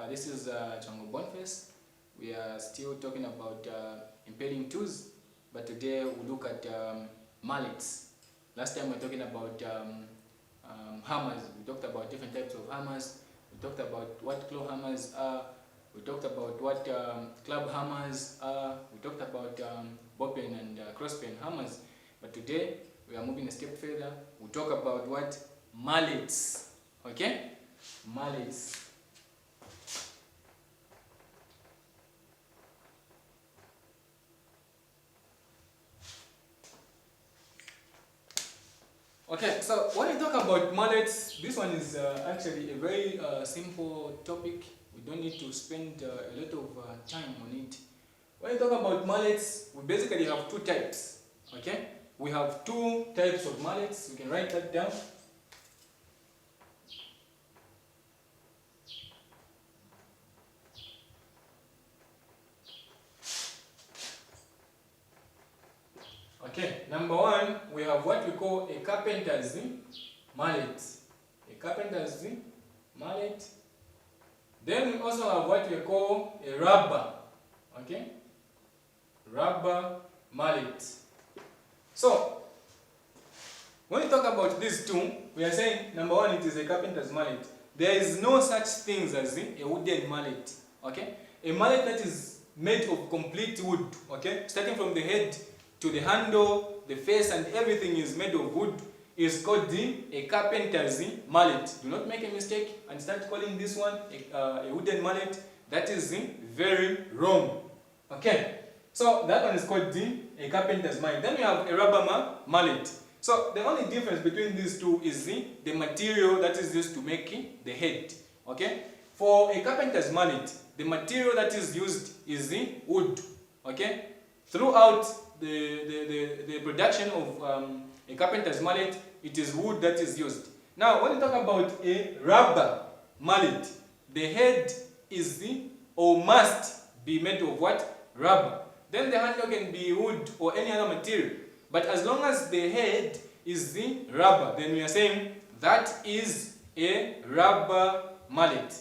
This is Chongo Boniface. We are still talking about impaling tools, but today we look at mallets. Last time we were talking about hammers. We talked about different types of hammers. We talked about what claw hammers are. We talked about what club hammers are. We talked about ball pen and cross pen hammers. But today we are moving a step further. We talk about what? Mallets. Okay? Mallets. Okay, so when we talk about mallets, this one is actually a very simple topic. We don't need to spend a lot of time on it. When we talk about mallets, we basically have two types. Okay, we have two types of mallets. We can write that down. Okay, number one, we have what we call a carpenter's mallet. A carpenter's mallet. Then we also have what we call a rubber. Okay? Rubber mallet. So, when we talk about these two, we are saying, number one, it is a carpenter's mallet. There is no such thing as a wooden mallet. Okay? A mallet that is made of complete wood. Okay? Starting from the head to the handle, the face, and everything is made of wood, is called a carpenter's mallet. Do not make a mistake and start calling this one a wooden mallet. That is very wrong. Okay, so that one is called a carpenter's mallet. Then we have a rubber mallet. So the only difference between these two is the material that is used to make the head. Okay, for a carpenter's mallet, the material that is used is wood. Okay, throughout the production of a carpenter's mallet, it is wood that is used. Now, when you talk about a rubber mallet, the head is or must be made of what? Rubber. Then the handle can be wood or any other material. But as long as the head is the rubber, then we are saying that is a rubber mallet.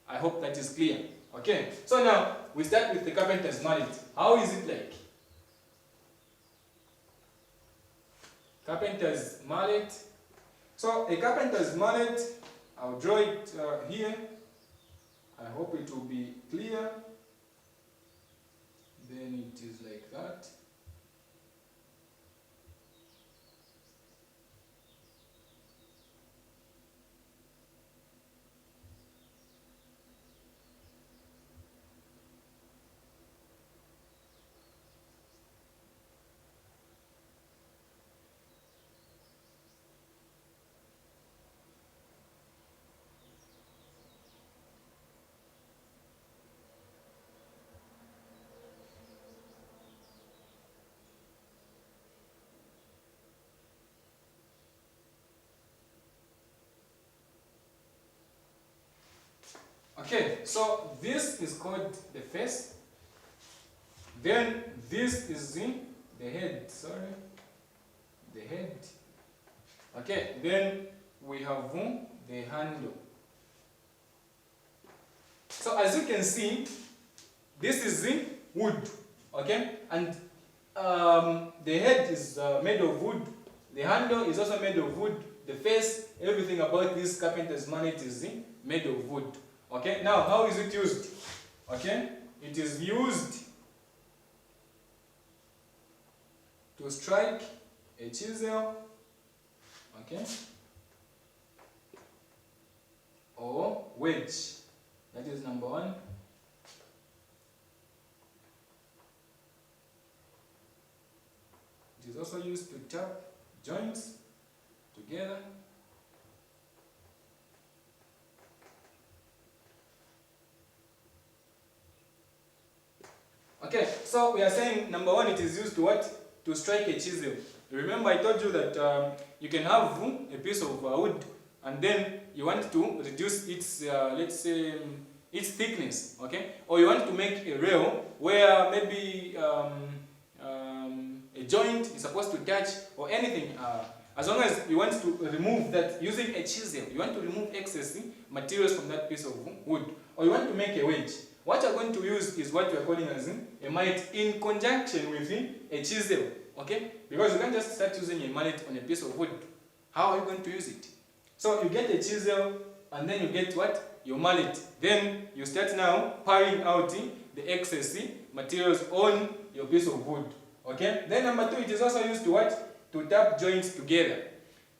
I hope that is clear. Okay, so now we start with the carpenter's mallet. How is it like? Carpenter's mallet. So a carpenter's mallet, I'll draw it here. I hope it will be clear. Then it is like that. Okay, so this is called the face. Then this is the head, sorry. The head. Okay, then we have the handle. So as you can see, this is wood. Okay, and the head is made of wood. The handle is also made of wood. The face, everything about this carpenter's mallet is made of wood. Okay, now how is it used? Okay, it is used to strike a chisel, okay, or wedge. That is number one. It is also used to tap joints together. Okay, so we are saying number one, it is used to what? To strike a chisel. Remember I told you that you can have a piece of wood and then you want to reduce its, let's say, its thickness, okay? Or you want to make a rail where maybe a joint is supposed to touch or anything. As long as you want to remove that using a chisel, you want to remove excess materials from that piece of wood. or you want to make a wedge, what you're going to use is what we're calling as a mallet in conjunction with a chisel, okay? Because you can't just start using a mallet on a piece of wood. How are you going to use it? So you get a chisel, and then you get what? Your mallet. Then you start now paring out the excess materials on your piece of wood, okay? Then number 2, it is also used to what? To tap joints together.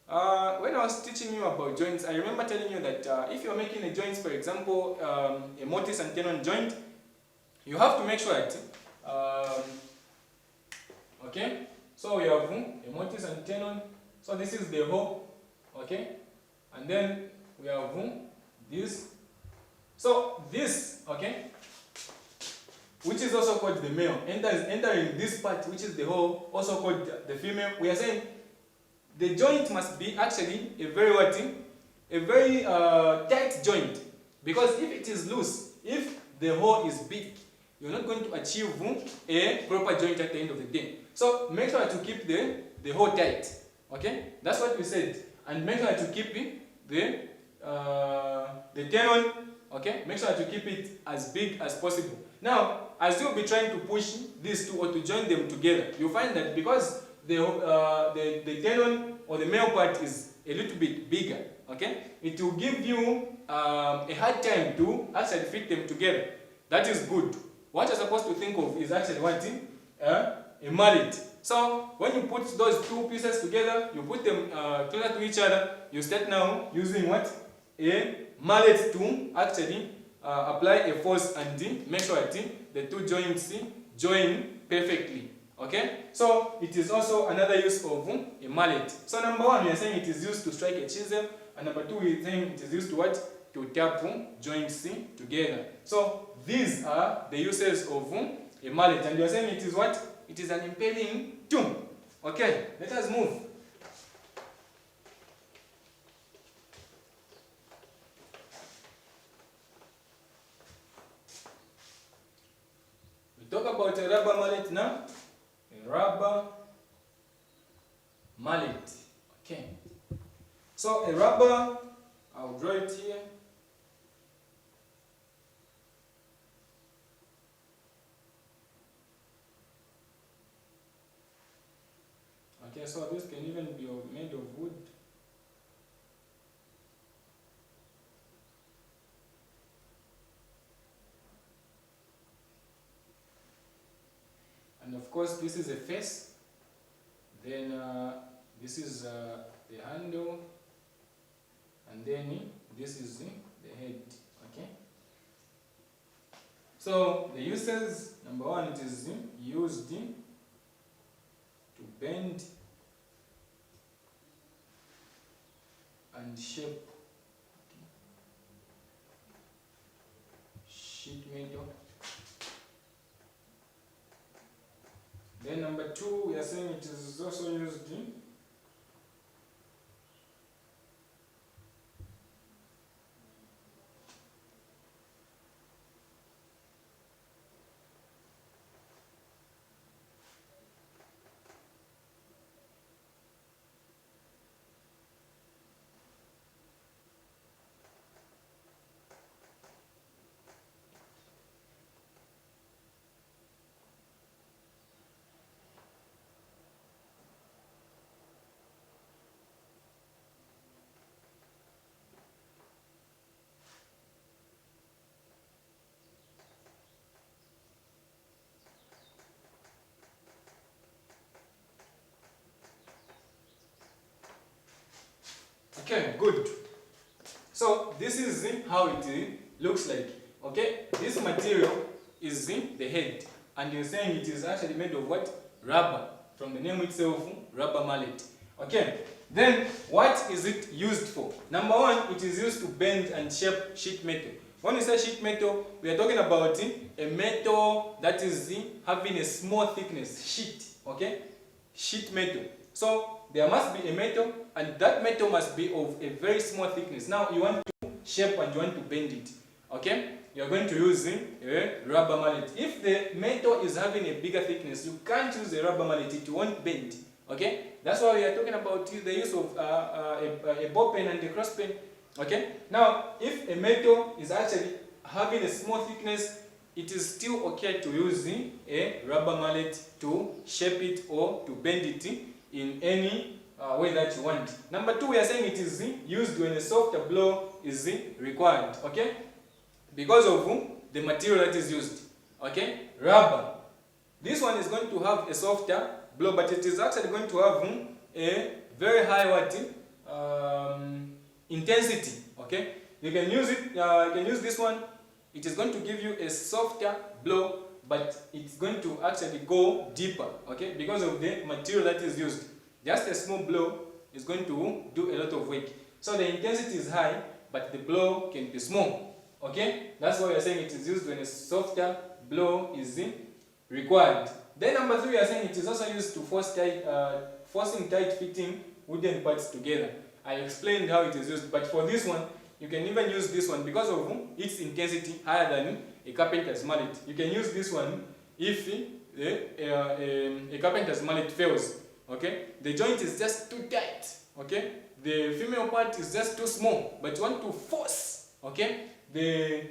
When I was teaching you about joints, I remember telling you that if you're making a joint, for example, a mortise and tenon joint, you have to make sure that, okay, so we have a mortise and tenon, so this is the hole, okay, and then we have this, so this, okay, which is also called the male, entering this part, which is the hole, also called the female. We are saying the joint must be actually a very tight joint, because if it is loose, if the hole is big, you're not going to achieve a proper joint at the end of the day. So make sure to keep the hole tight, okay? That's what we said. And make sure to keep the tenon, okay? Make sure to keep it as big as possible. Now, as you'll be trying to push these two or to join them together, you'll find that because the tenon or the male part is a little bit bigger, okay, it will give you a hard time to actually fit them together. That is good. What you're supposed to think of is actually what? A mallet. So when you put those two pieces together, you put them closer to each other, you start now using what? A mallet to actually apply a force and make sure that the two joints join perfectly. Okay, so it is also another use of a mallet. So number 1, we are saying it is used to strike a chisel, and number 2, we are saying it is used to what? To tap joints together. So these are the uses of a mallet, and we are saying it is what? It is an impaling tool. Okay, let us move. We talk about a rubber mallet now. Rubber mallet. Okay. So a rubber, I'll draw it here. Okay, so this can even be made of wood. And of course, this is a face. Then this is the handle, and then this is the head. Okay. So the uses, number 1, it is used to bend and shape sheet metal. Then number 2, we are saying it is also used Okay, good. So this is how it looks like. Okay, this material is the head, and you're saying it is actually made of what? Rubber. From the name itself, rubber mallet. Okay, then what is it used for? Number 1, it is used to bend and shape sheet metal. When we say sheet metal, we are talking about a metal that is having a small thickness, sheet. Okay, sheet metal. So there must be a metal, and that metal must be of a very small thickness. Now you want to shape and you want to bend it. Okay, you are going to use a rubber mallet. If the metal is having a bigger thickness, you can't use a rubber mallet, it won't bend. Okay, that's why we are talking about the use of a ball pen and a cross pen. Okay, now if a metal is actually having a small thickness, it is still okay to use a rubber mallet to shape it or to bend it in any way that you want. Number 2, we are saying it is used when a softer blow is required, okay? Because of the material that is used, okay? Rubber. This one is going to have a softer blow, but it is actually going to have a very high intensity, okay? You can use it. You can use this one. It is going to give you a softer blow, but it's going to actually go deeper, okay? Because of the material that is used. Just a small blow is going to do a lot of work. So the intensity is high, but the blow can be small, okay? That's why we are saying it is used when a softer blow is required. Then number 3, we are saying it is also used to forcing tight fitting wooden parts together. I explained how it is used, but for this one, you can even use this one because of its intensity higher than a carpenter's mallet. You can use this one if a carpenter's mallet fails. Okay, the joint is just too tight. Okay, the female part is just too small, but you want to force. Okay, the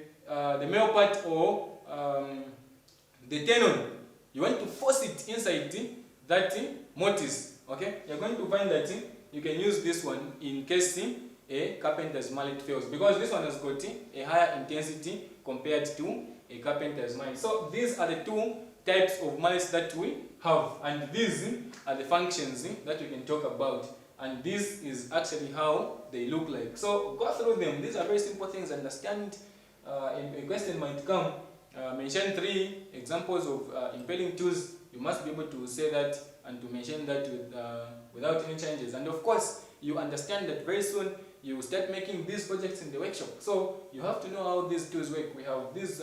male part or the tenon, you want to force it inside that mortise. Okay, you're going to find that you can use this one in case a carpenter's mallet fails, because this one has got a higher intensity compared to a carpenter's mallet. So these are the 2 types of mallets that we have, and these are the functions that we can talk about, and this is actually how they look like. So go through them. These are very simple things. Understand. A question might come. Mention 3 examples of impaling tools. You must be able to say that and to mention that without any changes. And of course, you understand that very soon you will start making these projects in the workshop. So you have to know how these tools work. We have these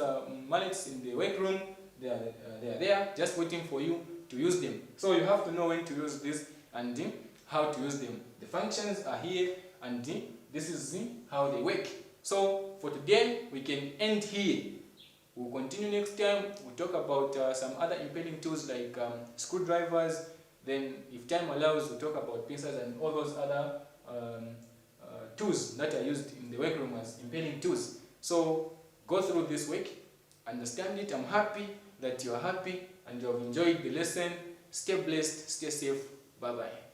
mallets in the workroom. They are there just waiting for you to use them. So you have to know when to use this and how to use them. The functions are here, and this is how they work. So for today, we can end here. We'll continue next time. We'll talk about some other impaling tools like screwdrivers. Then, if time allows, we'll talk about pincers and all those other tools that are used in the workroom as impaling tools. So go through this week, understand it. I'm happy that you are happy and you have enjoyed the lesson. Stay blessed, stay safe. Bye bye.